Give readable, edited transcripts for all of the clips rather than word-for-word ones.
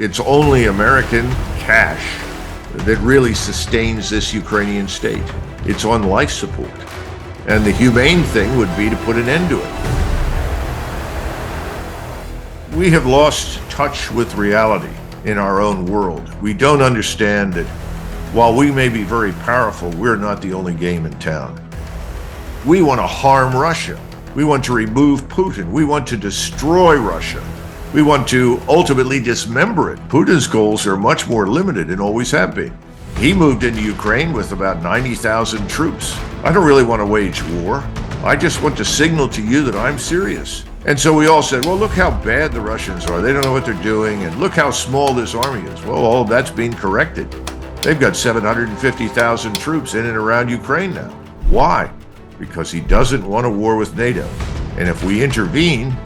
It's only American cash that really sustains this Ukrainian state. It's on life support. And the humane thing would be to put an end to it. We have lost touch with reality in our own world. We don't understand that while we may be very powerful, we're not the only game in town. We want to harm Russia. We want to remove Putin. We want to destroy Russia. We want to ultimately dismember it. Putin's goals are much more limited and always have been. He moved into Ukraine with about 90,000 troops. I don't really want to wage war. I just want to signal to you that I'm serious. And so we all said, well, look how bad the Russians are. They don't know what they're doing. And look how small this army is. Well, all of that's being corrected. They've got 750,000 troops in and around Ukraine now. Why? Because he doesn't want a war with NATO. And if we intervene,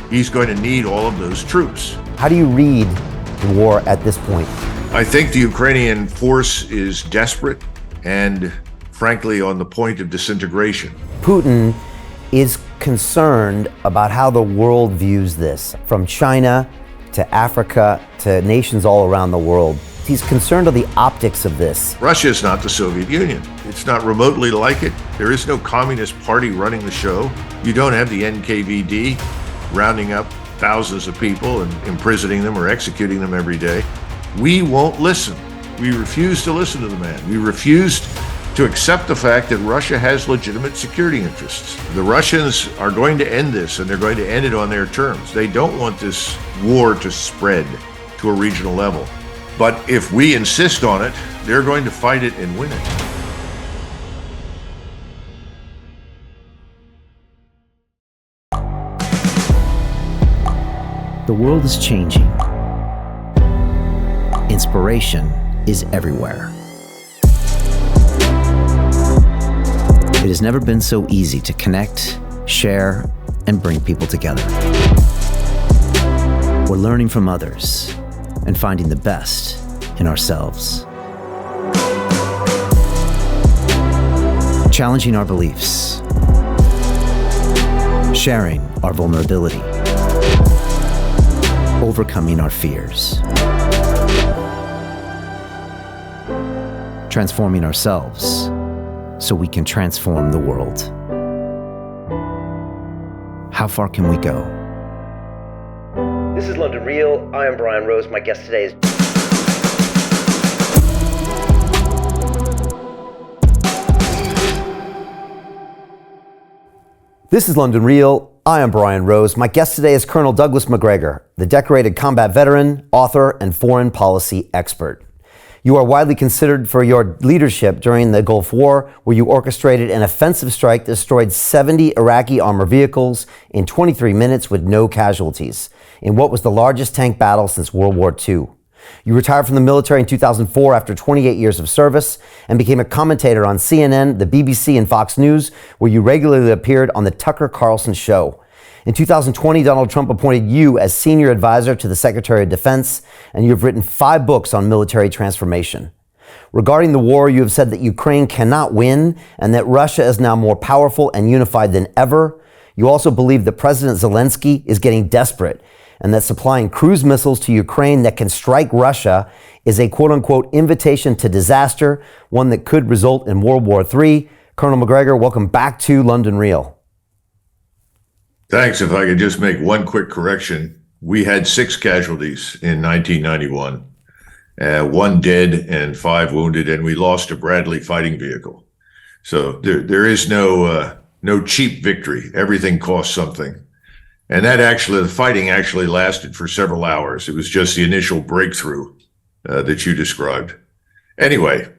he's going to need all of those troops. How do you read the war at this point? I think the Ukrainian force is desperate and, frankly, on the point of disintegration. Putin is concerned about how the world views this, from China to Africa to nations all around the world. He's concerned of the optics of this. Russia is not the Soviet Union. It's not remotely like it. There is no Communist Party running the show. You don't have the NKVD rounding up thousands of people and imprisoning them or executing them every day. We won't listen. We refuse to listen to the man. We refused to accept the fact that Russia has legitimate security interests. The Russians are going to end this, and they're going to end it on their terms. They don't want this war to spread to a regional level. But if we insist on it, they're going to fight it and win it. The world is changing. Inspiration is everywhere. It has never been so easy to connect, share, and bring people together. We're learning from others and finding the best in ourselves. Challenging our beliefs. Sharing our vulnerability. Overcoming our fears. Transforming ourselves so we can transform the world. How far can we go? This is London Real. I am Brian Rose. My guest today is... This is London Real. I am Brian Rose. My guest today is Colonel Douglas Macgregor, the decorated combat veteran, author, and foreign policy expert. You are widely considered for your leadership during the Gulf War, where you orchestrated an offensive strike that destroyed 70 Iraqi armored vehicles in 23 minutes with no casualties, in what was the largest tank battle since World War II. You retired from the military in 2004 after 28 years of service and became a commentator on CNN, the BBC, and Fox News, where you regularly appeared on the Tucker Carlson Show. In 2020, Donald Trump appointed you as senior advisor to the Secretary of Defense, and you have written 5 books on military transformation. Regarding the war, you have said that Ukraine cannot win and that Russia is now more powerful and unified than ever. You also believe that President Zelensky is getting desperate and that supplying cruise missiles to Ukraine that can strike Russia is a quote-unquote invitation to disaster, one that could result in World War III. Colonel Macgregor, welcome back to London Real. Thanks. If I could just make one quick correction. We had 6 casualties in 1991, 1 dead and 5 wounded, and we lost a Bradley fighting vehicle. So there is no cheap victory. Everything costs something. And the fighting actually lasted for several hours. It was just the initial breakthrough that you described. Anyway,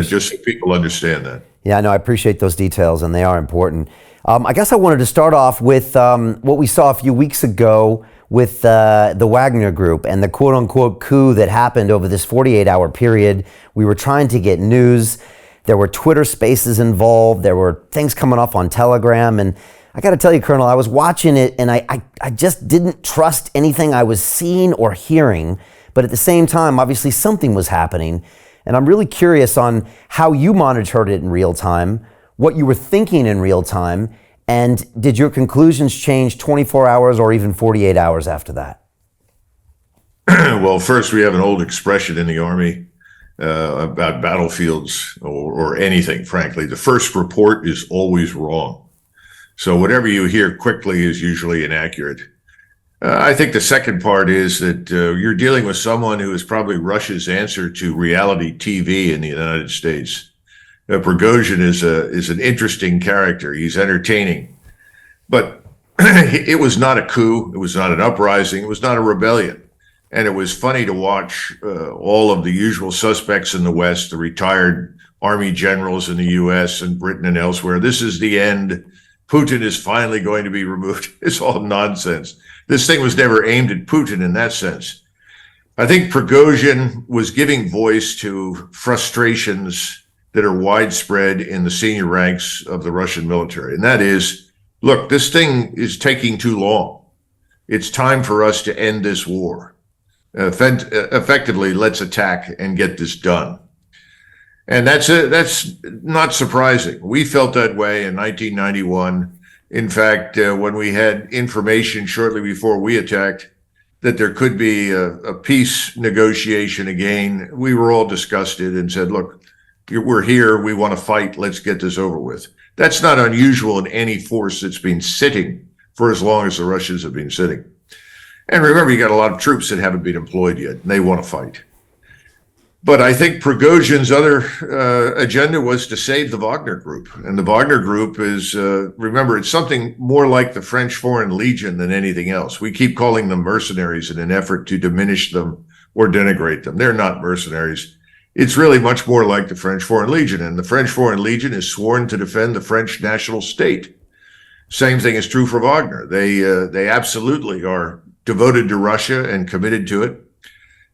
just so people understand that. Yeah, no, I appreciate those details, and they are important. I guess I wanted to start off with what we saw a few weeks ago with the Wagner Group and the quote-unquote coup that happened over this 48-hour period. We were trying to get news. There were Twitter spaces involved. There were things coming off on Telegram. And I got to tell you, Colonel, I was watching it, and I just didn't trust anything I was seeing or hearing. But at the same time, obviously, something was happening. And I'm really curious on how you monitored it in real time, what you were thinking in real time, and did your conclusions change 24 hours or even 48 hours after that? Well, first, we have an old expression in the Army about battlefields or anything, frankly. The first report is always wrong. So whatever you hear quickly is usually inaccurate. I think the second part is that you're dealing with someone who is probably Russia's answer to reality TV in the United States. Prigozhin is an interesting character. He's entertaining. But it was not a coup. It was not an uprising. It was not a rebellion. And it was funny to watch all of the usual suspects in the West, the retired army generals in the U.S. and Britain and elsewhere. This is the end. Putin is finally going to be removed. It's all nonsense. This thing was never aimed at Putin in that sense. I think Prigozhin was giving voice to frustrations that are widespread in the senior ranks of the Russian military. And that is, look, this thing is taking too long. It's time for us to end this war. Effectively, let's attack and get this done. And that's not surprising. We felt that way in 1991. In fact, when we had information shortly before we attacked that there could be a peace negotiation again, we were all disgusted and said, look, we're here. We want to fight. Let's get this over with. That's not unusual in any force that's been sitting for as long as the Russians have been sitting. And remember, you got a lot of troops that haven't been employed yet, and they want to fight. But I think Prigozhin's other agenda was to save the Wagner Group. And the Wagner Group is, remember, it's something more like the French Foreign Legion than anything else. We keep calling them mercenaries in an effort to diminish them or denigrate them. They're not mercenaries. It's really much more like the French Foreign Legion. And the French Foreign Legion is sworn to defend the French national state. Same thing is true for Wagner. They absolutely are devoted to Russia and committed to it.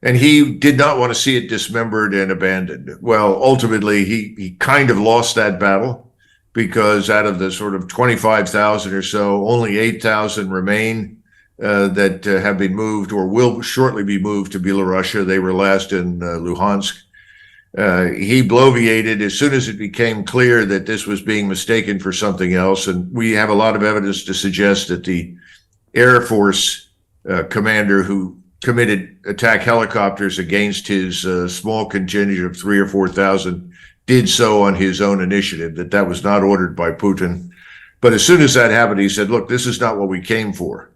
And he did not want to see it dismembered and abandoned. Well, ultimately, he kind of lost that battle because out of the sort of 25,000 or so, only 8,000 remain that have been moved or will shortly be moved to Belarus. They were last in Luhansk. He bloviated as soon as it became clear that this was being mistaken for something else. And we have a lot of evidence to suggest that the Air Force commander who committed attack helicopters against his small contingent of 3,000 or 4,000 did so on his own initiative, that was not ordered by Putin. But as soon as that happened, he said, look, this is not what we came for.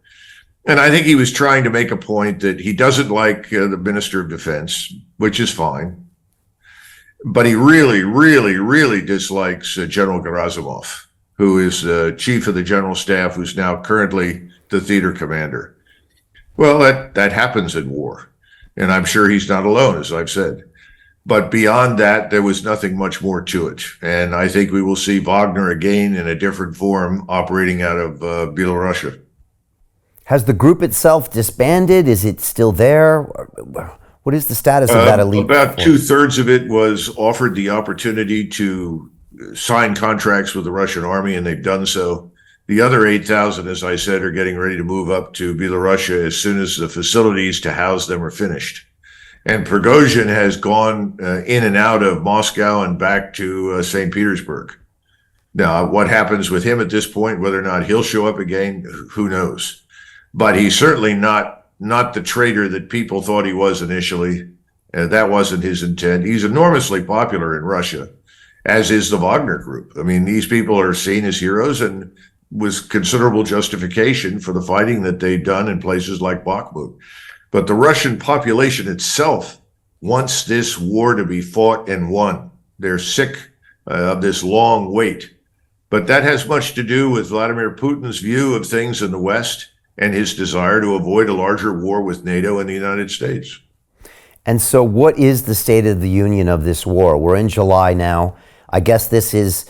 And I think he was trying to make a point that he doesn't like the Minister of Defense, which is fine. But he really, really, really dislikes General Gerasimov, who is chief of the general staff, who's now currently the theater commander. Well, that happens in war, and I'm sure he's not alone, as I've said. But beyond that, there was nothing much more to it. And I think we will see Wagner again in a different form operating out of Belarus. Has the group itself disbanded? Is it still there? What is the status of that elite? About 2/3 of it was offered the opportunity to sign contracts with the Russian army, and they've done so. The other 8,000, as I said, are getting ready to move up to Belarus as soon as the facilities to house them are finished. And Prigozhin has gone in and out of Moscow and back to St. Petersburg. Now, what happens with him at this point, whether or not he'll show up again, who knows? But he's certainly not the traitor that people thought he was initially. That wasn't his intent. He's enormously popular in Russia, as is the Wagner Group. I mean, these people are seen as heroes and was considerable justification for the fighting that they've done in places like Bakhmut. But the Russian population itself wants this war to be fought and won. They're sick of this long wait. But that has much to do with Vladimir Putin's view of things in the West and his desire to avoid a larger war with NATO and the United States. And so what is the state of the union of this war? We're in July now. I guess there's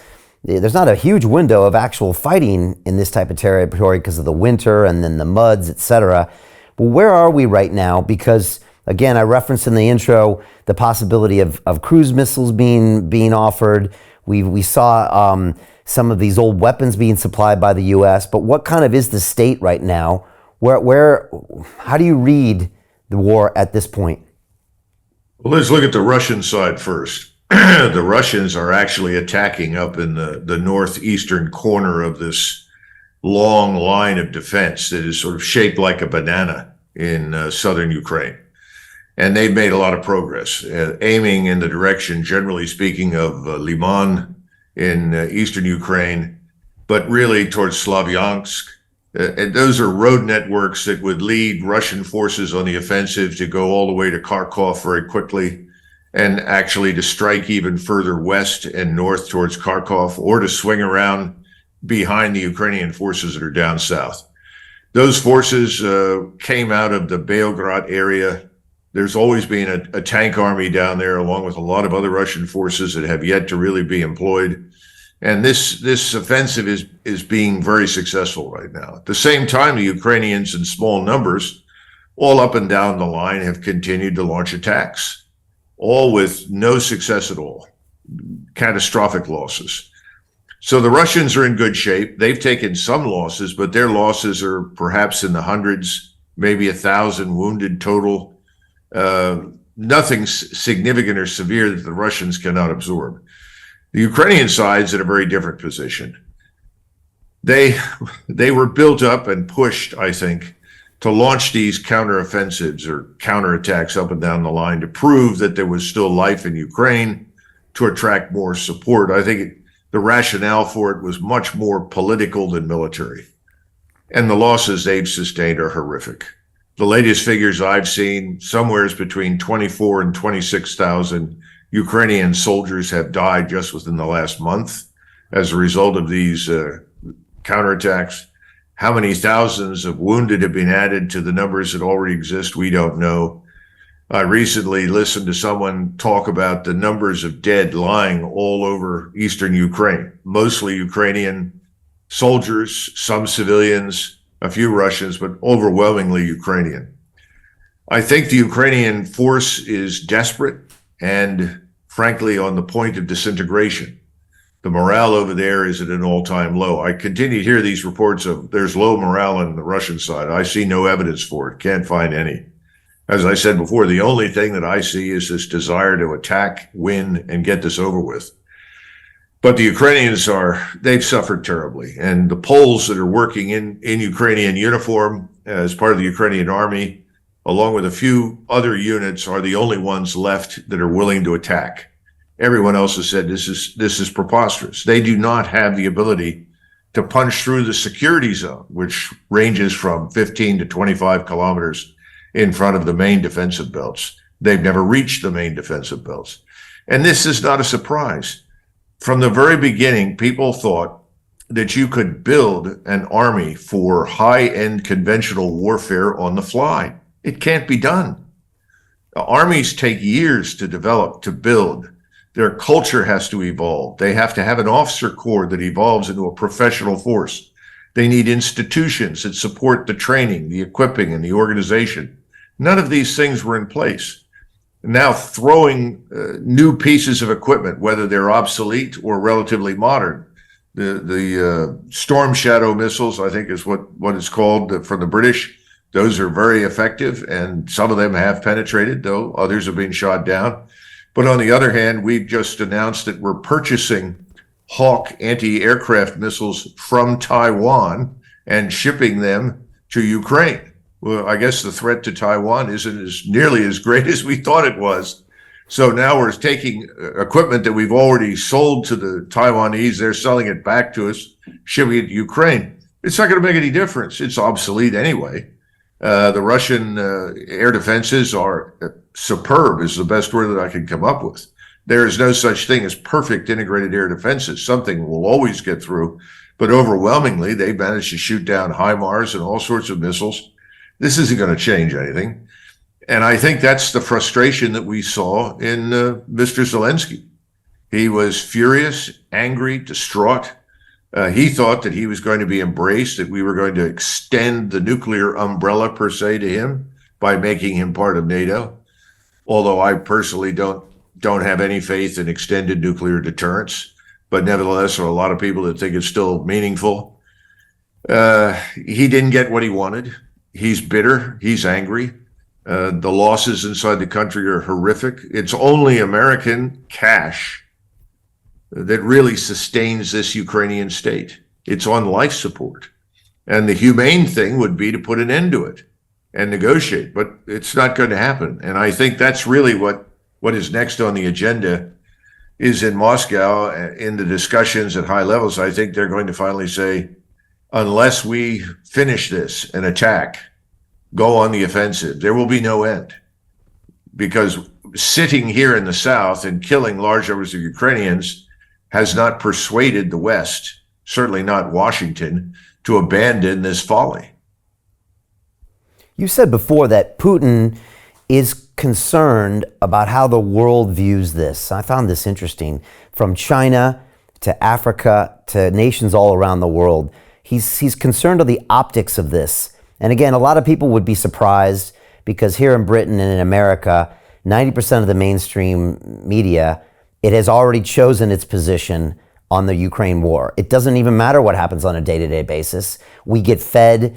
not a huge window of actual fighting in this type of territory because of the winter and then the muds, etc. But where are we right now? Because, again, I referenced in the intro the possibility of cruise missiles being offered. We saw some of these old weapons being supplied by the U.S. But what kind of is the state right now? How do you read the war at this point? Well, let's look at the Russian side first. The Russians are actually attacking up in the northeastern corner of this long line of defense that is sort of shaped like a banana in southern Ukraine. And they've made a lot of progress, aiming in the direction, generally speaking, of Liman in eastern Ukraine, but really towards Slavyansk. And those are road networks that would lead Russian forces on the offensive to go all the way to Kharkov very quickly, and actually to strike even further west and north towards Kharkov, or to swing around behind the Ukrainian forces that are down south. Those forces came out of the Beograd area. There's always been a tank army down there, along with a lot of other Russian forces that have yet to really be employed. And this offensive is being very successful right now. At the same time, the Ukrainians in small numbers, all up and down the line, have continued to launch attacks, all with no success at all, catastrophic losses. So the Russians are in good shape. They've taken some losses, but their losses are perhaps in the hundreds, maybe 1,000 wounded total. Nothing significant or severe that the Russians cannot absorb. The Ukrainian side's in a very different position. They were built up and pushed, I think, to launch these counteroffensives or counterattacks up and down the line to prove that there was still life in Ukraine, to attract more support. I think the rationale for it was much more political than military. And the losses they've sustained are horrific. The latest figures I've seen, somewhere is between 24 and 26,000 Ukrainian soldiers have died just within the last month as a result of these counterattacks. How many thousands of wounded have been added to the numbers that already exist, we don't know. I recently listened to someone talk about the numbers of dead lying all over eastern Ukraine, mostly Ukrainian soldiers, some civilians, a few Russians, but overwhelmingly Ukrainian. I think the Ukrainian force is desperate and, frankly, on the point of disintegration. The morale over there is at an all-time low. I continue to hear these reports of there's low morale on the Russian side. I see no evidence for it, can't find any. As I said before, the only thing that I see is this desire to attack, win, and get this over with. But the Ukrainians they've suffered terribly. And the Poles that are working in Ukrainian uniform as part of the Ukrainian army, along with a few other units, are the only ones left that are willing to attack. Everyone else has said this is preposterous. They do not have the ability to punch through the security zone, which ranges from 15 to 25 kilometers in front of the main defensive belts. They've never reached the main defensive belts. And this is not a surprise. From the very beginning, people thought that you could build an army for high-end conventional warfare on the fly. It can't be done. Armies take years to develop, to build. Their culture has to evolve. They have to have an officer corps that evolves into a professional force. They need institutions that support the training, the equipping, and the organization. None of these things were in place. Now throwing new pieces of equipment, whether they're obsolete or relatively modern. The Storm Shadow missiles, I think is what it's called from the British. Those are very effective, and some of them have penetrated, though others have been shot down. But on the other hand, we've just announced that we're purchasing Hawk anti-aircraft missiles from Taiwan and shipping them to Ukraine. Well, I guess the threat to Taiwan isn't nearly as great as we thought it was. So now we're taking equipment that we've already sold to the Taiwanese. They're selling it back to us, shipping it to Ukraine. It's not going to make any difference. It's obsolete anyway. The Russian air defenses are superb, is the best word that I can come up with. There is no such thing as perfect integrated air defenses. Something will always get through, but overwhelmingly, they've managed to shoot down HIMARS and all sorts of missiles. This isn't going to change anything. And I think that's the frustration that we saw in Mr. Zelensky. He was furious, angry, distraught. He thought that he was going to be embraced, that we were going to extend the nuclear umbrella per se to him by making him part of NATO. Although I personally don't have any faith in extended nuclear deterrence, but nevertheless, there are a lot of people that think it's still meaningful. He didn't get what he wanted. He's bitter. He's angry. The losses inside the country are horrific. It's only American cash that really sustains this Ukrainian state. It's on life support. And the humane thing would be to put an end to it. and negotiate, but it's not going to happen. And I think that's really what is next on the agenda is in Moscow in the discussions at high levels. I think they're going to finally say, unless we finish this and attack, go on the offensive, there will be no end. Because sitting here in the South and killing large numbers of Ukrainians has not persuaded the West, certainly not Washington, to abandon this folly. You said before that Putin is concerned about how the world views this. I found this interesting. From China to Africa to nations all around the world, he's concerned of the optics of this. And again, a lot of people would be surprised because here in Britain and in America, 90% of the mainstream media, it has already chosen its position on the Ukraine war. It doesn't even matter what happens on a day-to-day basis. We get fed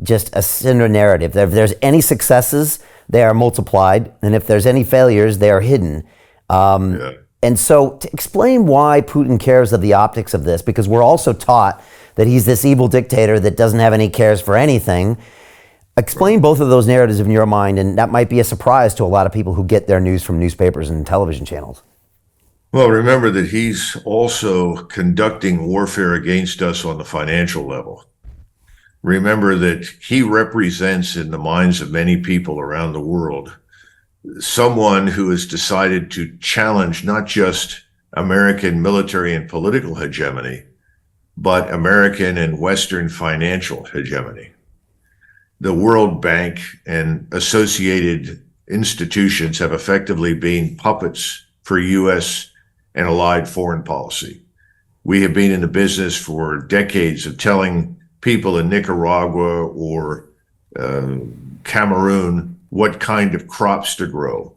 just a similar narrative. If there's any successes, they are multiplied. And if there's any failures, they are hidden. And so to explain why Putin cares of the optics of this, because we're also taught that he's this evil dictator that doesn't have any cares for anything. Explain both of those narratives in your mind, and that might be a surprise to a lot of people who get their news from newspapers and television channels. Well, remember that he's also conducting warfare against us on the financial level. Remember that he represents in the minds of many people around the world someone who has decided to challenge not just American military and political hegemony, but American and Western financial hegemony. The World Bank and associated institutions have effectively been puppets for U.S. and allied foreign policy. We have been in the business for decades of telling people in Nicaragua or Cameroon what kind of crops to grow.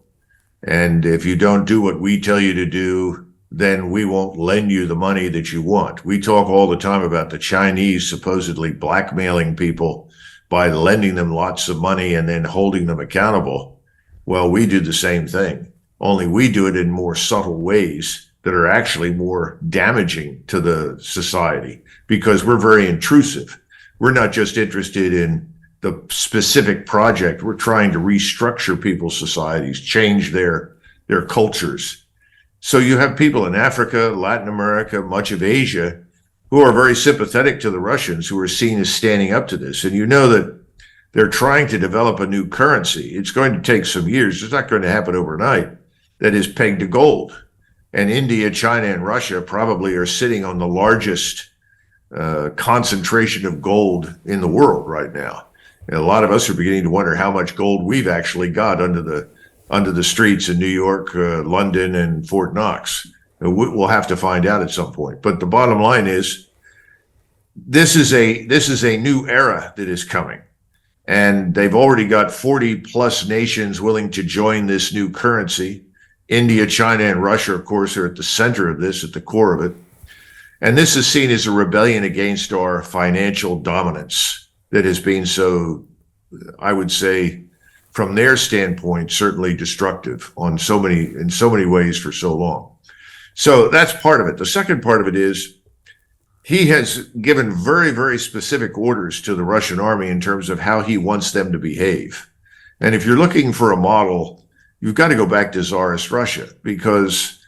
And if you don't do what we tell you to do, then we won't lend you the money that you want. We talk all the time about the Chinese supposedly blackmailing people by lending them lots of money and then holding them accountable. Well, we do the same thing, only we do it in more subtle ways that are actually more damaging to the society because we're very intrusive. We're not just interested in the specific project. We're trying to restructure people's societies, change their cultures. So you have people in Africa, Latin America, much of Asia, who are very sympathetic to the Russians, who are seen as standing up to this. And you know that they're trying to develop a new currency. It's going to take some years. It's not going to happen overnight. That is pegged to gold. And India, China, and Russia probably are sitting on the largest concentration of gold in the world right now. And a lot of us are beginning to wonder how much gold we've actually got under the streets in New York, London, and Fort Knox. We'll have to find out at some point. But the bottom line is, this is a new era that is coming, and they've already got 40 plus nations willing to join this new currency. India, China, and Russia, of course, are at the center of this, at the core of it. And this is seen as a rebellion against our financial dominance that has been so, I would say, from their standpoint, certainly destructive in so many ways for so long. So that's part of it. The second part of it is he has given very, very specific orders to the Russian army in terms of how he wants them to behave. And if you're looking for a model, you've got to go back to Tsarist Russia, because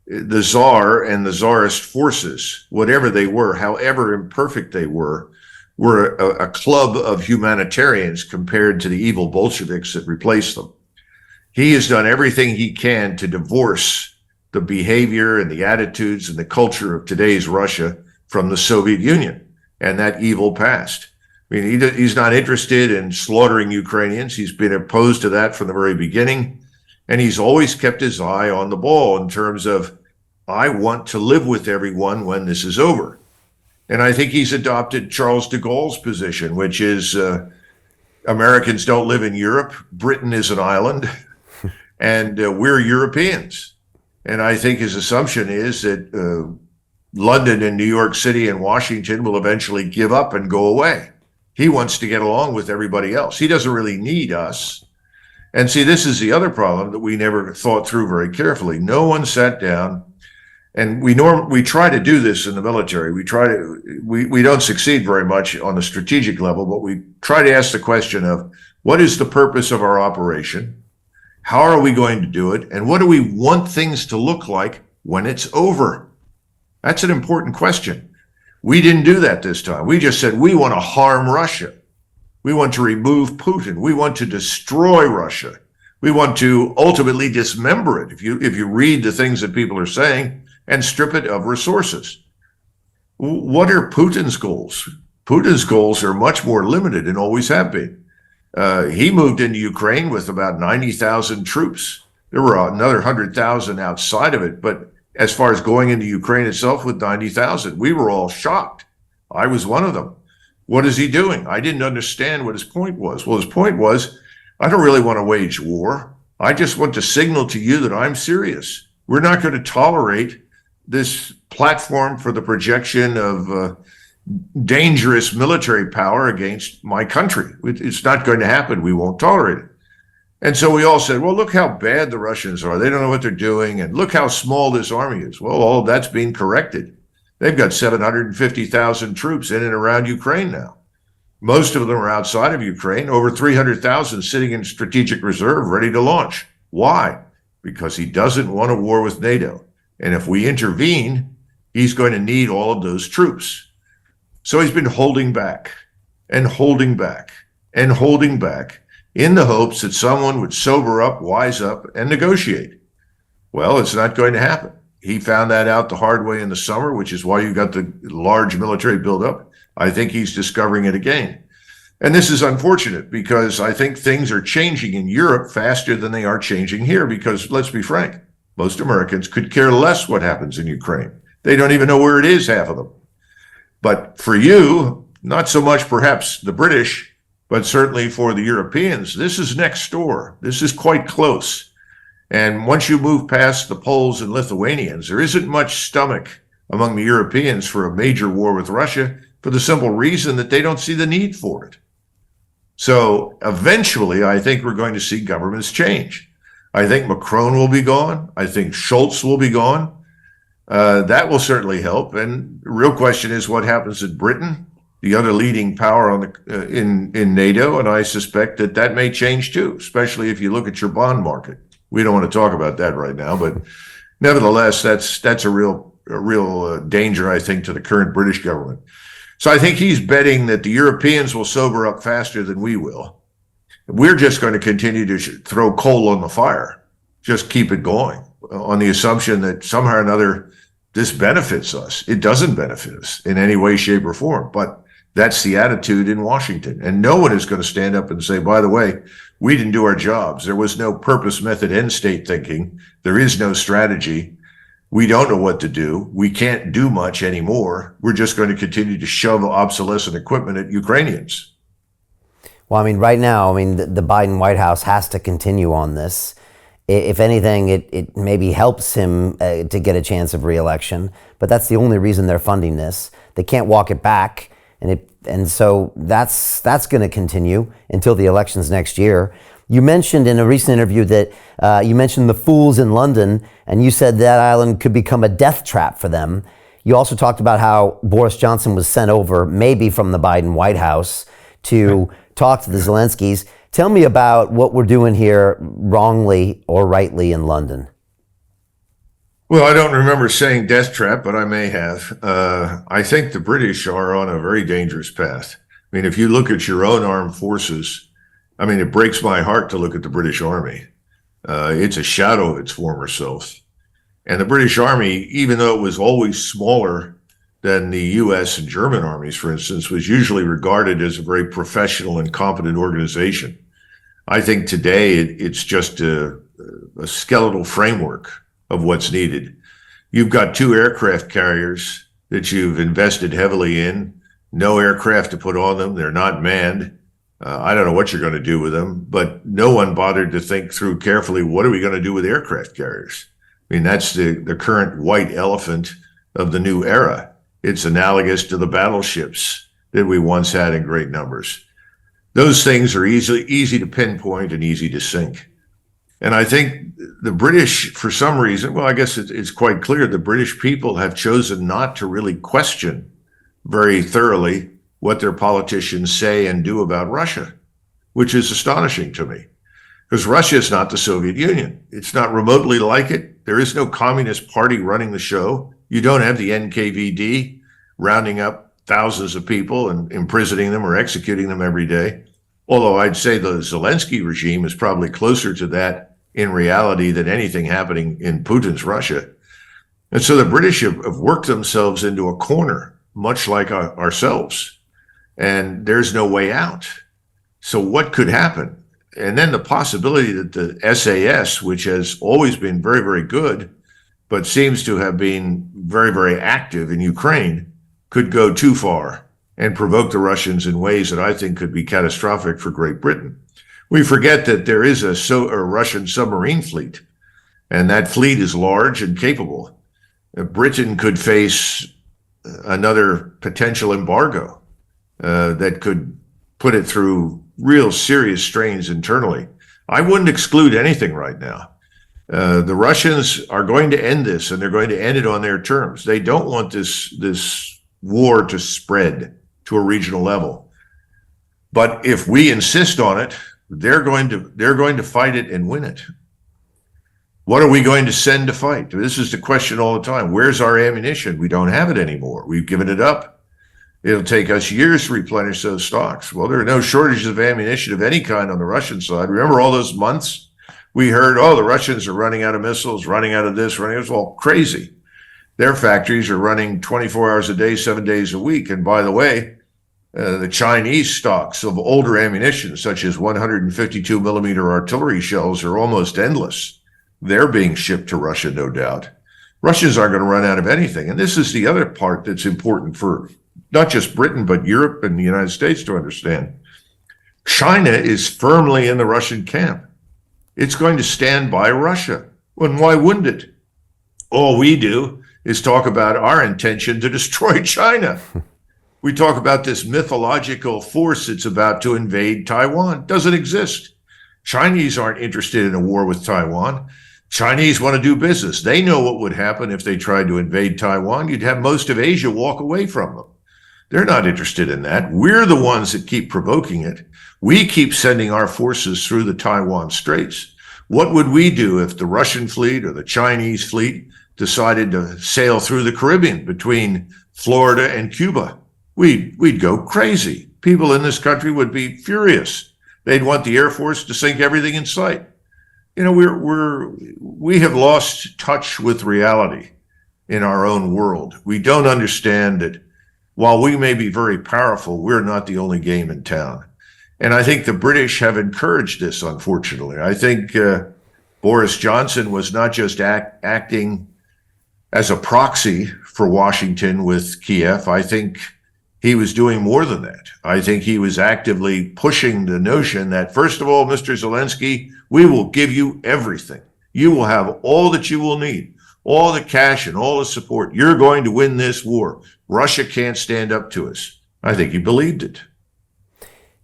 the Tsar and the Tsarist forces, whatever they were, however imperfect they were a club of humanitarians compared to the evil Bolsheviks that replaced them. He has done everything he can to divorce the behavior and the attitudes and the culture of today's Russia from the Soviet Union and that evil past. I mean, he's not interested in slaughtering Ukrainians. He's been opposed to that from the very beginning. And he's always kept his eye on the ball in terms of, I want to live with everyone when this is over. And I think he's adopted Charles de Gaulle's position, which is Americans don't live in Europe. Britain is an island, and we're Europeans. And I think his assumption is that London and New York City and Washington will eventually give up and go away. He wants to get along with everybody else. He doesn't really need us. And see, this is the other problem that we never thought through very carefully. No one sat down. And we try to do this in the military. We don't succeed very much on the strategic level, but we try to ask the question of, What is the purpose of our operation? How are we going to do it? And what do we want things to look like when it's over? That's an important question. We didn't do that this time. We just said, we want to harm Russia. We want to remove Putin. We want to destroy Russia. We want to ultimately dismember it. If you read the things that people are saying, and strip it of resources. What are Putin's goals? Putin's goals are much more limited and always have been. He moved into Ukraine with about 90,000 troops. There were another 100,000 outside of it. But as far as going into Ukraine itself with 90,000, we were all shocked. I was one of them. What is he doing? I didn't understand what his point was. Well, his point was, I don't really want to wage war. I just want to signal to you that I'm serious. We're not going to tolerate this platform for the projection of dangerous military power against my country. It's not going to happen. We won't tolerate it. And so we all said, well, look how bad the Russians are. They don't know what they're doing. And look how small this army is. Well, all of that's being corrected. They've got 750,000 troops in and around Ukraine now. Most of them are outside of Ukraine, over 300,000 sitting in strategic reserve, ready to launch. Why? Because he doesn't want a war with NATO. And if we intervene, he's going to need all of those troops. So he's been holding back and holding back and holding back in the hopes that someone would sober up, wise up, and negotiate. Well, it's not going to happen. He found that out the hard way in the summer, which is why you got the large military buildup. I think he's discovering it again. And this is unfortunate because I think things are changing in Europe faster than they are changing here because, let's be frank, most Americans could care less what happens in Ukraine. They don't even know where it is, half of them. But for you, not so much perhaps the British, but certainly for the Europeans, this is next door. This is quite close. And once you move past the Poles and Lithuanians, there isn't much stomach among the Europeans for a major war with Russia for the simple reason that they don't see the need for it. So eventually, I think we're going to see governments change. I think Macron will be gone. I think Schultz will be gone. That will certainly help. And the real question is what happens in Britain, the other leading power on the in NATO. And I suspect that may change too, especially if you look at your bond market. We don't want to talk about that right now, but nevertheless, that's a real danger, I think, to the current British government. So I think he's betting that the Europeans will sober up faster than we will. We're just going to continue to throw coal on the fire, just keep it going on the assumption that somehow or another this benefits us. It doesn't benefit us in any way, shape, or form, but that's the attitude in Washington. And no one is going to stand up and say, by the way, we didn't do our jobs. There was no purpose, method, end state thinking. There is no strategy. We don't know what to do. We can't do much anymore. We're just going to continue to shove obsolescent equipment at Ukrainians. Well, I mean, right now, the Biden White House has to continue on this. If anything, it maybe helps him to get a chance of re-election, but that's the only reason they're funding this. They can't walk it back, and so that's going to continue until the elections next year. You mentioned in a recent interview that you mentioned the fools in London, and you said that island could become a death trap for them. You also talked about how Boris Johnson was sent over, maybe from the Biden White House, to talk to the Zelenskys. Tell me about what we're doing here wrongly or rightly in London. Well, I don't remember saying death trap, but I may have. I think the British are on a very dangerous path. I mean, if you look at your own armed forces, I mean, it breaks my heart to look at the British Army. It's a shadow of its former self. And the British Army, even though it was always smaller than the U.S. and German armies, for instance, was usually regarded as a very professional and competent organization. I think today it's just a skeletal framework of what's needed. You've got 2 aircraft carriers that you've invested heavily in, no aircraft to put on them. They're not manned. I don't know what you're going to do with them, but no one bothered to think through carefully, what are we going to do with aircraft carriers? I mean, that's the current white elephant of the new era. It's analogous to the battleships that we once had in great numbers. Those things are easy to pinpoint and easy to sink. And I think the British, for some reason, well, I guess it's quite clear the British people have chosen not to really question very thoroughly what their politicians say and do about Russia. which is astonishing to me because Russia is not the Soviet Union. It's not remotely like it. There is no Communist Party running the show. You don't have the NKVD rounding up thousands of people and imprisoning them or executing them every day. Although I'd say the Zelensky regime is probably closer to that in reality than anything happening in Putin's Russia. And so the British have worked themselves into a corner, much like ourselves, and there's no way out. So what could happen? And then the possibility that the SAS, which has always been very, very good, but seems to have been very, very active in Ukraine, could go too far and provoke the Russians in ways that I think could be catastrophic for Great Britain. We forget that there is a Russian submarine fleet, and that fleet is large and capable. Britain could face another potential embargo that could put it through real serious strains internally. I wouldn't exclude anything right now. The Russians are going to end this, and they're going to end it on their terms. They don't want this war to spread to a regional level. But if we insist on it, they're going to fight it and win it. What are we going to send to fight? This is the question all the time. Where's our ammunition? We don't have it anymore. We've given it up. It'll take us years to replenish those stocks. Well, there are no shortages of ammunition of any kind on the Russian side. Remember all those months we heard, oh, the Russians are running out of missiles, running out of this, running out of this. Well, crazy. Their factories are running 24 hours a day, 7 days a week. And by the way, the Chinese stocks of older ammunition, such as 152 millimeter artillery shells, are almost endless. They're being shipped to Russia, no doubt. Russians aren't going to run out of anything. And this is the other part that's important for not just Britain, but Europe and the United States to understand. China is firmly in the Russian camp. It's going to stand by Russia. Well, and why wouldn't it? All we do is talk about our intention to destroy China. We talk about this mythological force that's about to invade Taiwan. It doesn't exist. Chinese aren't interested in a war with Taiwan. Chinese want to do business. They know what would happen if they tried to invade Taiwan. You'd have most of Asia walk away from them. They're not interested in that. We're the ones that keep provoking it. We keep sending our forces through the Taiwan Straits. What would we do if the Russian fleet or the Chinese fleet decided to sail through the Caribbean between Florida and Cuba? We'd go crazy. People in this country would be furious. They'd want the Air Force to sink everything in sight. You know, we have lost touch with reality in our own world. We don't understand that while we may be very powerful, we're not the only game in town. And I think the British have encouraged this, unfortunately. I think Boris Johnson was not just acting as a proxy for Washington with Kiev. I think he was doing more than that. I think he was actively pushing the notion that, first of all, Mr. Zelensky, we will give you everything. You will have all that you will need, all the cash and all the support. You're going to win this war. Russia can't stand up to us. I think he believed it.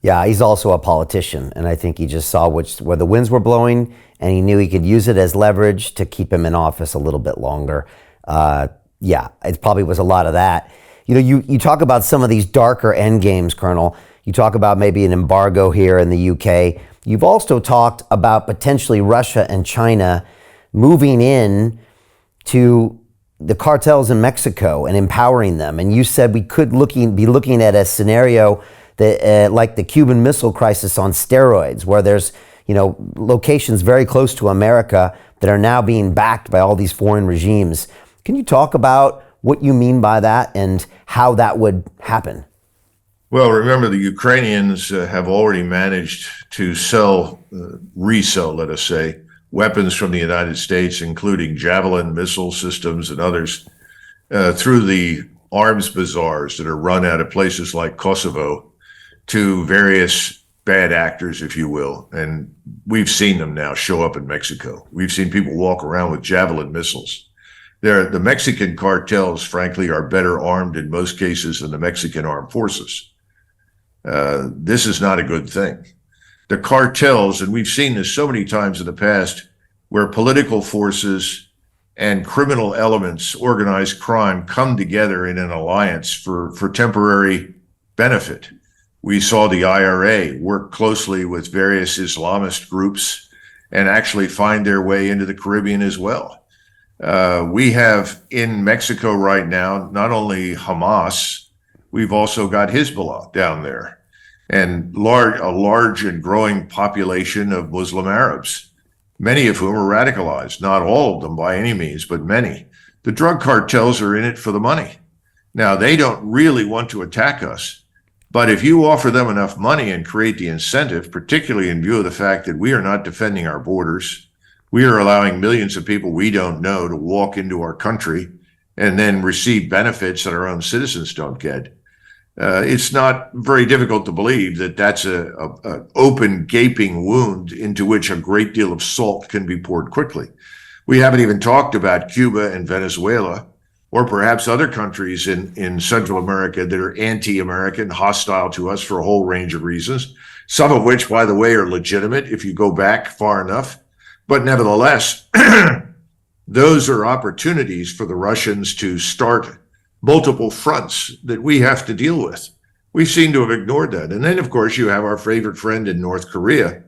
Yeah, he's also a politician, and I think he just saw where the winds were blowing, and he knew he could use it as leverage to keep him in office a little bit longer. Yeah, it probably was a lot of that. You know, you talk about some of these darker end games, Colonel. You talk about maybe an embargo here in the UK. You've also talked about potentially Russia and China moving in to the cartels in Mexico and empowering them. And you said we could be looking at a scenario that like the Cuban Missile Crisis on steroids, where there's, you know, locations very close to America that are now being backed by all these foreign regimes. Can you talk about what you mean by that and how that would happen? Well, remember, the Ukrainians have already managed to resell, let us say, weapons from the United States, including Javelin missile systems and others, through the arms bazaars that are run out of places like Kosovo to various bad actors, if you will. And we've seen them now show up in Mexico. We've seen people walk around with Javelin missiles. The Mexican cartels, frankly, are better armed in most cases than the Mexican armed forces. This is not a good thing. The cartels, and we've seen this so many times in the past, where political forces and criminal elements, organized crime, come together in an alliance for temporary benefit. We saw the IRA work closely with various Islamist groups and actually find their way into the Caribbean as well. We have in Mexico right now, not only Hamas, we've also got Hezbollah down there, and a large and growing population of Muslim Arabs, many of whom are radicalized, not all of them by any means, but many. The drug cartels are in it for the money. Now, they don't really want to attack us, but if you offer them enough money and create the incentive, particularly in view of the fact that we are not defending our borders, we are allowing millions of people we don't know to walk into our country and then receive benefits that our own citizens don't get. It's not very difficult to believe that that's an open, gaping wound into which a great deal of salt can be poured quickly. We haven't even talked about Cuba and Venezuela, or perhaps other countries in Central America that are anti-American, hostile to us for a whole range of reasons, some of which, by the way, are legitimate if you go back far enough. But nevertheless, those are opportunities for the Russians to start multiple fronts that we have to deal with. We seem to have ignored that. And then, of course, you have our favorite friend in North Korea.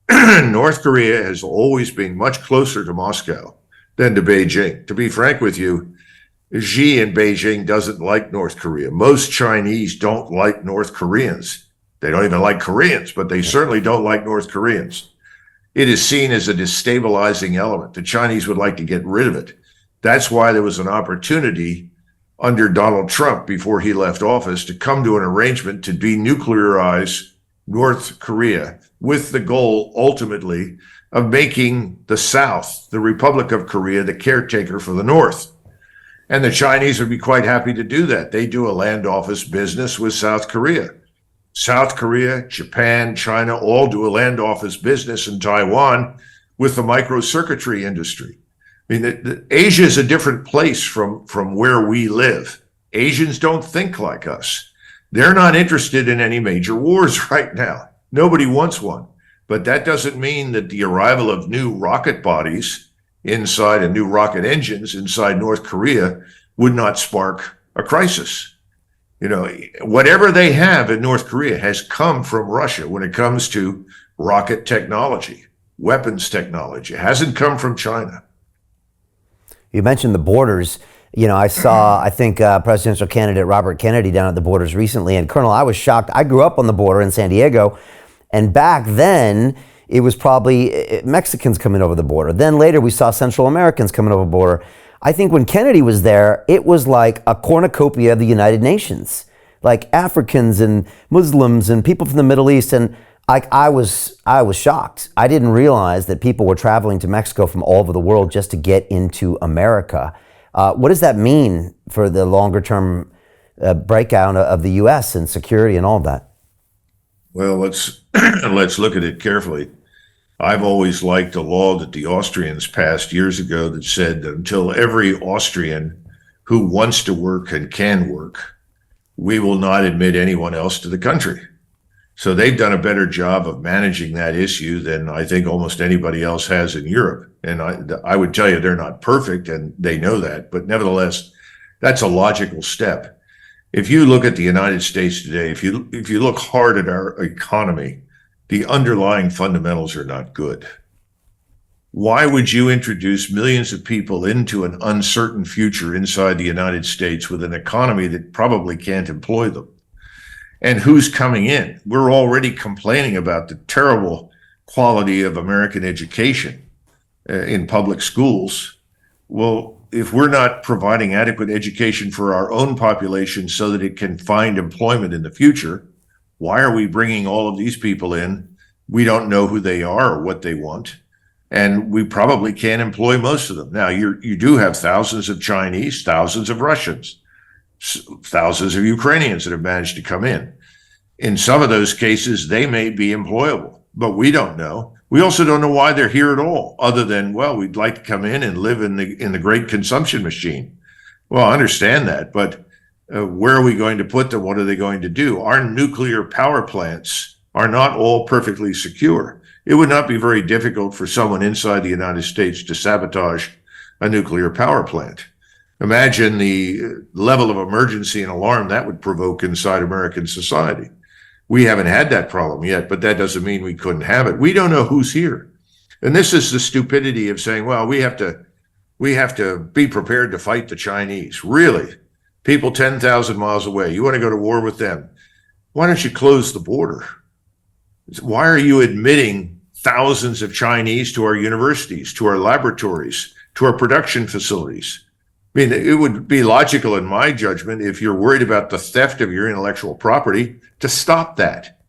North Korea has always been much closer to Moscow than to Beijing. To be frank with you, Xi in Beijing doesn't like North Korea. Most Chinese don't like North Koreans. They don't even like Koreans, but they certainly don't like North Koreans. It is seen as a destabilizing element. The Chinese would like to get rid of it. That's why there was an opportunity under Donald Trump before he left office to come to an arrangement to denuclearize North Korea with the goal ultimately of making the South, the Republic of Korea, the caretaker for the North. And the Chinese would be quite happy to do that. They do a land office business with South Korea. South Korea, Japan, China all do a land office business in Taiwan with the microcircuitry industry. I mean, Asia is a different place from where we live. Asians don't think like us. They're not interested in any major wars right now. Nobody wants one. But that doesn't mean that the arrival of new rocket bodies inside and new rocket engines inside North Korea would not spark a crisis. You know, whatever they have in North Korea has come from Russia when it comes to rocket technology, weapons technology. It hasn't come from China. You mentioned the borders. You know, I think presidential candidate Robert Kennedy down at the borders recently. And Colonel, I was shocked. I grew up on the border in San Diego. And back then, it was probably Mexicans coming over the border. Then later, we saw Central Americans coming over the border. I think when Kennedy was there, it was like a cornucopia of the United Nations, like Africans and Muslims and people from the Middle East. And I was shocked. I didn't realize that people were traveling to Mexico from all over the world just to get into America. What does that mean for the longer term breakdown of the U.S. and security and all of that? Well, let's look at it carefully. I've always liked a law that the Austrians passed years ago that said that until every Austrian who wants to work and can work, we will not admit anyone else to the country. So they've done a better job of managing that issue than I think almost anybody else has in Europe. And I would tell you they're not perfect, and they know that. But nevertheless, that's a logical step. If you look at the United States today, if you look hard at our economy, the underlying fundamentals are not good. Why would you introduce millions of people into an uncertain future inside the United States with an economy that probably can't employ them? And who's coming in? We're already complaining about the terrible quality of American education in public schools. Well, if we're not providing adequate education for our own population so that it can find employment in the future, why are we bringing all of these people in? We don't know who they are or what they want, and we probably can't employ most of them. Now, you do have thousands of Chinese, thousands of Russians, thousands of Ukrainians that have managed to come in. In some of those cases, they may be employable, but we don't know. We also don't know why they're here at all, other than, well, we'd like to come in and live in the great consumption machine. Well, I understand that, but where are we going to put them? What are they going to do? Our nuclear power plants are not all perfectly secure. It would not be very difficult for someone inside the United States to sabotage a nuclear power plant. Imagine the level of emergency and alarm that would provoke inside American society. We haven't had that problem yet, but that doesn't mean we couldn't have it. We don't know who's here. And this is the stupidity of saying, well, we have to be prepared to fight the Chinese. Really? People 10,000 miles away. You want to go to war with them? Why don't you close the border? Why are you admitting thousands of Chinese to our universities, to our laboratories, to our production facilities? I mean, it would be logical in my judgment, if you're worried about the theft of your intellectual property, to stop that.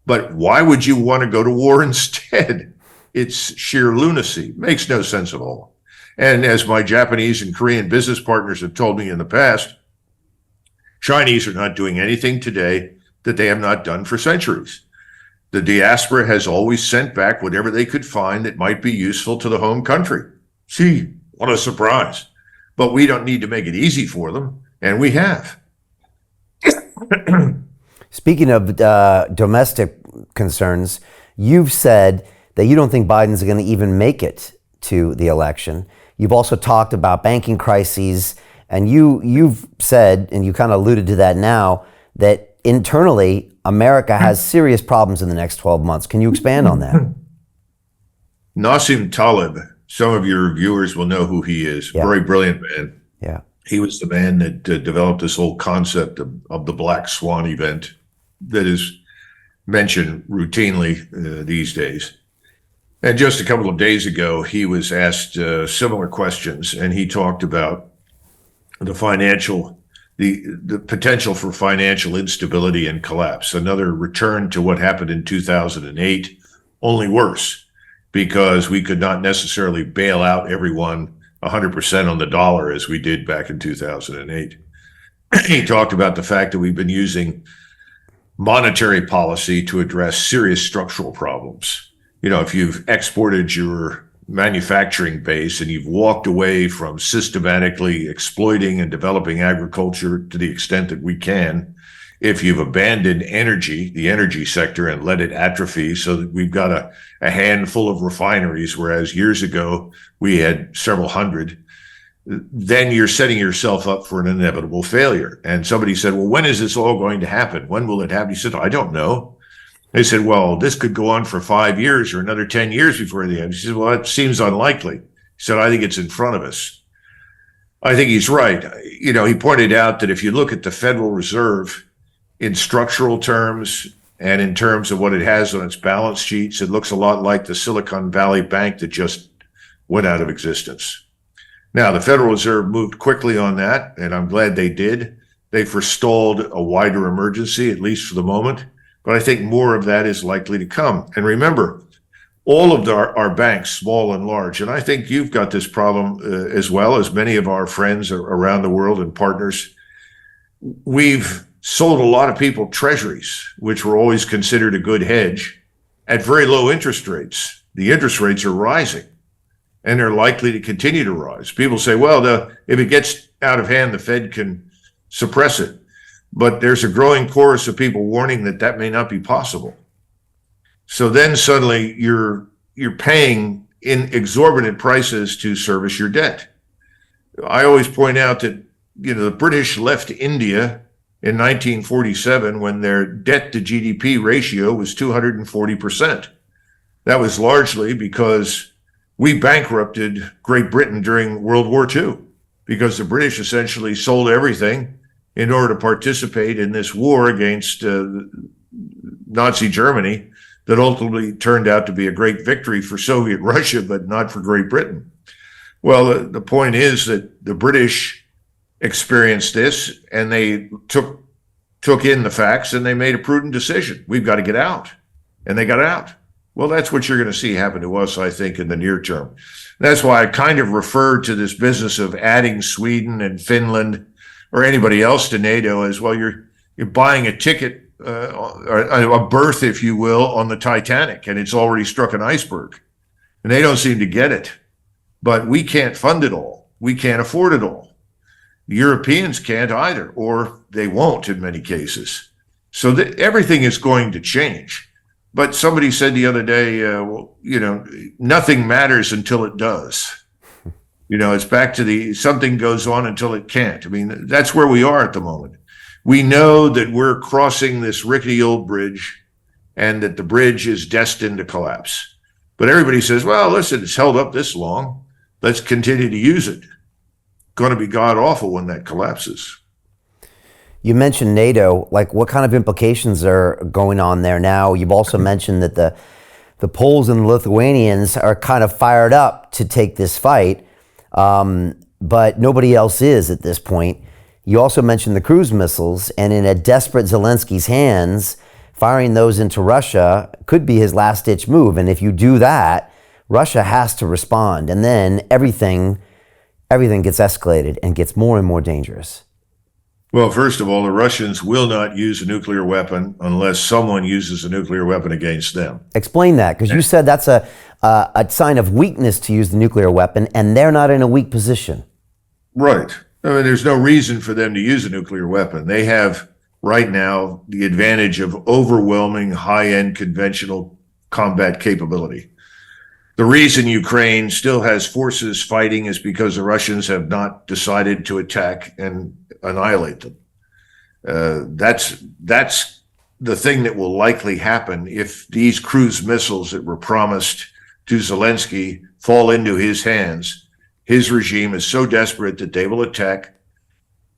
But why would you want to go to war instead? It's sheer lunacy. Makes no sense at all. And as my Japanese and Korean business partners have told me in the past, Chinese are not doing anything today that they have not done for centuries. The diaspora has always sent back whatever they could find that might be useful to the home country. Gee, what a surprise. But we don't need to make it easy for them, and we have. Speaking of domestic concerns, you've said that you don't think Biden's going to even make it to the election. You've also talked about banking crises, and you've said, and you kind of alluded to that now, that internally, America has serious problems in the next 12 months. Can you expand on that? Nassim Taleb, some of your viewers will know who he is. Yeah. Very brilliant man. Yeah. He was the man that developed this whole concept of the black swan event that is mentioned routinely these days. And just a couple of days ago, he was asked similar questions, and he talked about the potential for financial instability and collapse, another return to what happened in 2008, only worse, because we could not necessarily bail out everyone 100% on the dollar as we did back in 2008. He talked about the fact that we've been using monetary policy to address serious structural problems. You know, if you've exported your manufacturing base and you've walked away from systematically exploiting and developing agriculture to the extent that we can, if you've abandoned energy, the energy sector, and let it atrophy so that we've got a handful of refineries, whereas years ago we had several hundred, then you're setting yourself up for an inevitable failure. And somebody said, well, when is this all going to happen? When will it happen? He said, I don't know. They said, well, this could go on for 5 years or another 10 years before the end. He said, well, it seems unlikely. He said, I think it's in front of us. I think he's right. You know, he pointed out that if you look at the Federal Reserve in structural terms and in terms of what it has on its balance sheets, it looks a lot like the Silicon Valley Bank that just went out of existence. Now, the Federal Reserve moved quickly on that, and I'm glad they did. They forestalled a wider emergency, at least for the moment. But I think more of that is likely to come. And remember, all of our banks, small and large, and I think you've got this problem as well as many of our friends around the world and partners, we've sold a lot of people treasuries, which were always considered a good hedge, at very low interest rates. The interest rates are rising, and they're likely to continue to rise. People say, well, if it gets out of hand, the Fed can suppress it. But there's a growing chorus of people warning that may not be possible. So then suddenly you're paying in exorbitant prices to service your debt. I always point out that, you know, the British left India in 1947 when their debt to GDP ratio was 240%. That was largely because we bankrupted Great Britain during World War II, because the British essentially sold everything in order to participate in this war against Nazi Germany that ultimately turned out to be a great victory for Soviet Russia, but not for Great Britain. Well, the point is that the British experienced this, and they took in the facts, and they made a prudent decision. We've got to get out. And they got out. Well, that's what you're going to see happen to us, I think, in the near term. That's why I kind of referred to this business of adding Sweden and Finland or anybody else to NATO as well. You're buying a ticket, or a berth, if you will, on the Titanic, and it's already struck an iceberg. And they don't seem to get it. But we can't fund it all. We can't afford it all. The Europeans can't either, or they won't in many cases. So everything is going to change. But somebody said the other day, well, you know, nothing matters until it does. You know, it's back to something goes on until it can't. I mean, that's where we are at the moment. We know that we're crossing this rickety old bridge and that the bridge is destined to collapse. But everybody says, well, listen, it's held up this long. Let's continue to use it. Going to be god awful when that collapses. You mentioned NATO. Like, what kind of implications are going on there now? You've also mentioned that the Poles and the Lithuanians are kind of fired up to take this fight, but nobody else is at this point. You also mentioned the cruise missiles, and in a desperate Zelensky's hands, firing those into Russia could be his last-ditch move. And if you do that, Russia has to respond, and then everything gets escalated and gets more and more dangerous. Well, first of all, the Russians will not use a nuclear weapon unless someone uses a nuclear weapon against them. Explain that, because you said that's a sign of weakness to use the nuclear weapon, and they're not in a weak position. Right. I mean, there's no reason for them to use a nuclear weapon. They have, right now, the advantage of overwhelming high-end conventional combat capability. The reason Ukraine still has forces fighting is because the Russians have not decided to attack and annihilate them. That's the thing that will likely happen if these cruise missiles that were promised to Zelensky fall into his hands. His regime is so desperate that they will attack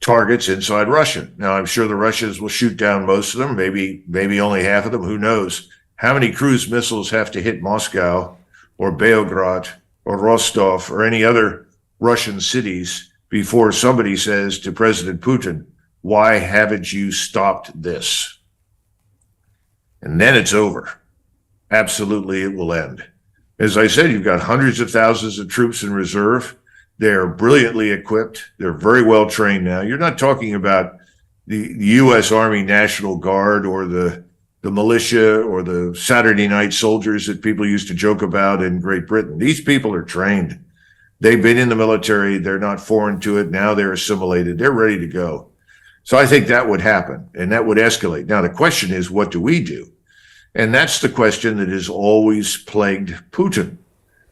targets inside Russia. Now, I'm sure the Russians will shoot down most of them, maybe only half of them. Who knows? How many cruise missiles have to hit Moscow or Belgrade or Rostov or any other Russian cities before somebody says to President Putin, why haven't you stopped this? And then it's over. Absolutely, it will end. As I said, you've got hundreds of thousands of troops in reserve. They're brilliantly equipped. They're very well trained now. You're not talking about the U.S. Army National Guard or the militia or the Saturday night soldiers that people used to joke about in Great Britain. These people are trained. They've been in the military. They're not foreign to it. Now they're assimilated. They're ready to go. So I think that would happen and that would escalate. Now, the question is, what do we do? And that's the question that has always plagued Putin.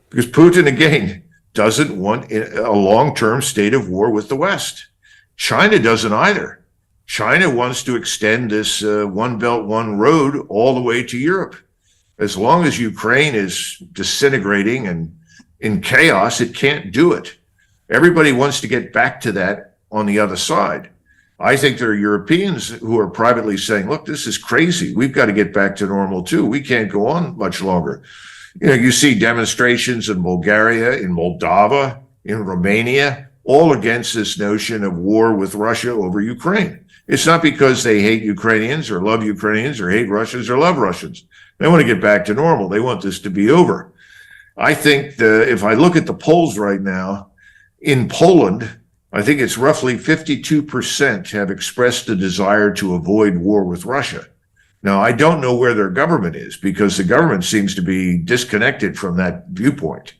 Because Putin, again, doesn't want a long-term state of war with the West. China doesn't either. China wants to extend this one belt, one road all the way to Europe. As long as Ukraine is disintegrating and in chaos, it can't do it. Everybody wants to get back to that on the other side. I think there are Europeans who are privately saying, look, this is crazy. We've got to get back to normal too. We can't go on much longer. You know, you see demonstrations in Bulgaria, in Moldova, in Romania, all against this notion of war with Russia over Ukraine. It's not because they hate Ukrainians or love Ukrainians or hate Russians or love Russians. They want to get back to normal. They want this to be over. I think if I look at the polls right now, in Poland, I think it's roughly 52% have expressed a desire to avoid war with Russia. Now, I don't know where their government is because the government seems to be disconnected from that viewpoint.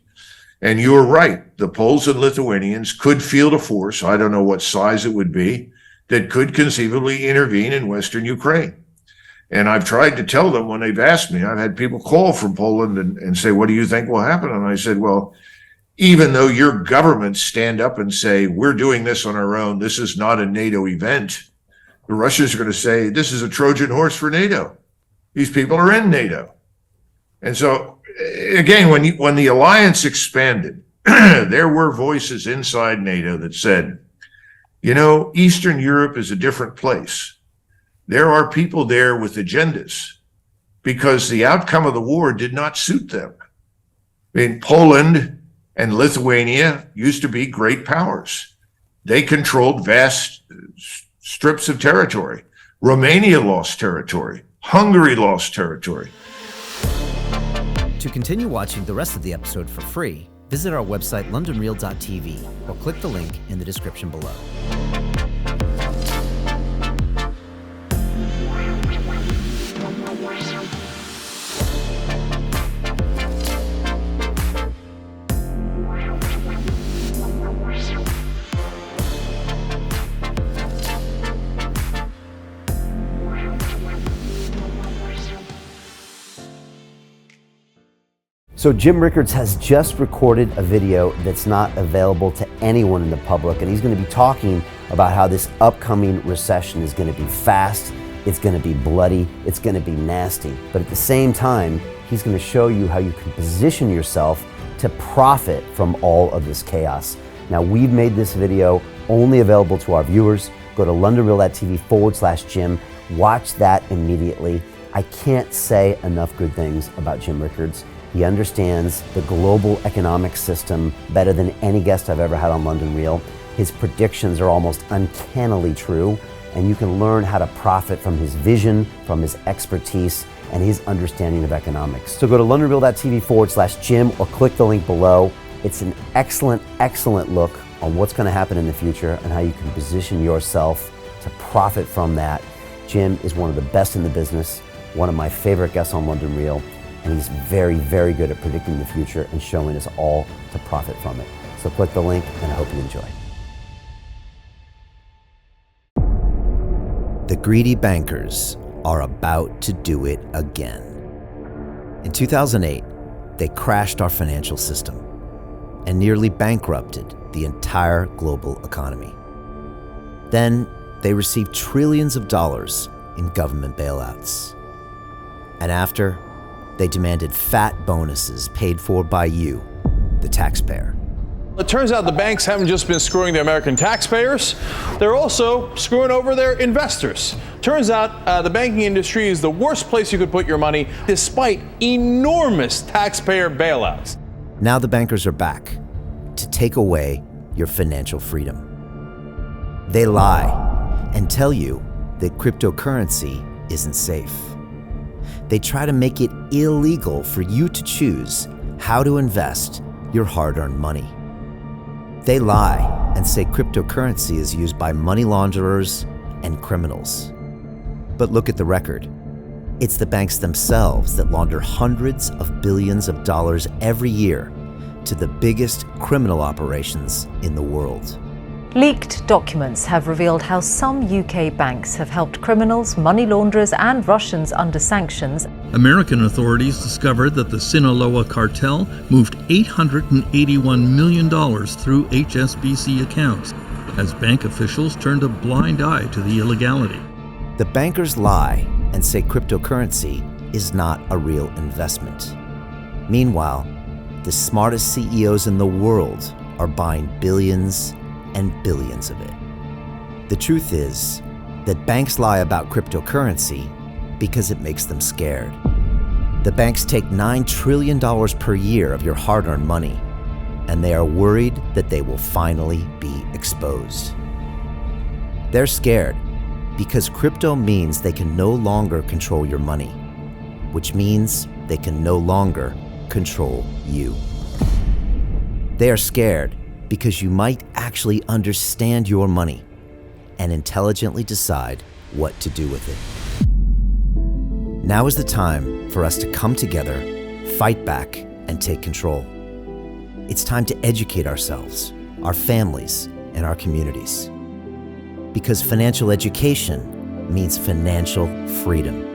And you are right. The Poles and Lithuanians could field a force, I don't know what size it would be, that could conceivably intervene in Western Ukraine. And I've tried to tell them when they've asked me, I've had people call from Poland and say, what do you think will happen? And I said, well, even though your governments stand up and say, we're doing this on our own, this is not a NATO event, the Russians are going to say, this is a Trojan horse for NATO. These people are in NATO. And so, again, when the alliance expanded, there were voices inside NATO that said, you know, Eastern Europe is a different place. There are people there with agendas because the outcome of the war did not suit them. I mean, Poland and Lithuania used to be great powers. They controlled vast strips of territory. Romania lost territory. Hungary lost territory. To continue watching the rest of the episode for free, visit our website londonreal.tv or click the link in the description below. So Jim Rickards has just recorded a video that's not available to anyone in the public, and he's going to be talking about how this upcoming recession is going to be fast, it's going to be bloody, it's going to be nasty. But at the same time, he's going to show you how you can position yourself to profit from all of this chaos. Now, we've made this video only available to our viewers. Go to londonreal.tv/Jim. Watch that immediately. I can't say enough good things about Jim Rickards. He understands the global economic system better than any guest I've ever had on London Real. His predictions are almost uncannily true, and you can learn how to profit from his vision, from his expertise, and his understanding of economics. So go to londonreal.tv/Jim or click the link below. It's an excellent, excellent look on what's going to happen in the future and how you can position yourself to profit from that. Jim is one of the best in the business, one of my favorite guests on London Real, and he's very, very good at predicting the future and showing us all to profit from it. So click the link, and I hope you enjoy. The greedy bankers are about to do it again. In 2008, they crashed our financial system and nearly bankrupted the entire global economy. Then they received trillions of dollars in government bailouts. And after, they demanded fat bonuses paid for by you, the taxpayer. It turns out the banks haven't just been screwing the American taxpayers, they're also screwing over their investors. Turns out the banking industry is the worst place you could put your money, despite enormous taxpayer bailouts. Now the bankers are back to take away your financial freedom. They lie and tell you that cryptocurrency isn't safe. They try to make it illegal for you to choose how to invest your hard-earned money. They lie and say cryptocurrency is used by money launderers and criminals. But look at the record. It's the banks themselves that launder hundreds of billions of dollars every year to the biggest criminal operations in the world. Leaked documents have revealed how some UK banks have helped criminals, money launderers and Russians under sanctions. American authorities discovered that the Sinaloa cartel moved $881 million through HSBC accounts as bank officials turned a blind eye to the illegality. The bankers lie and say cryptocurrency is not a real investment. Meanwhile, the smartest CEOs in the world are buying billions and billions of it. The truth is that banks lie about cryptocurrency because it makes them scared. The banks take $9 trillion per year of your hard-earned money, and they are worried that they will finally be exposed. They're scared because crypto means they can no longer control your money, which means they can no longer control you. They are scared because you might actually understand your money and intelligently decide what to do with it. Now is the time for us to come together, fight back, and take control. It's time to educate ourselves, our families, and our communities. Because financial education means financial freedom.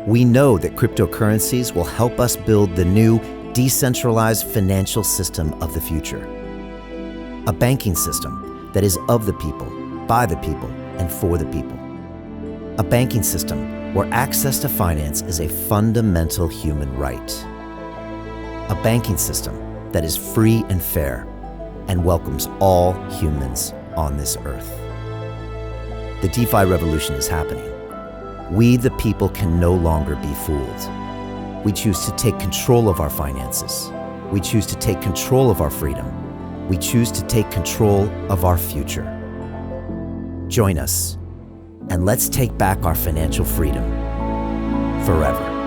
We know that cryptocurrencies will help us build the new decentralized financial system of the future. A banking system that is of the people, by the people, and for the people. A banking system where access to finance is a fundamental human right. A banking system that is free and fair and welcomes all humans on this earth. The DeFi revolution is happening. We, the people, can no longer be fooled. We choose to take control of our finances. We choose to take control of our freedom. We choose to take control of our future. Join us, and let's take back our financial freedom forever.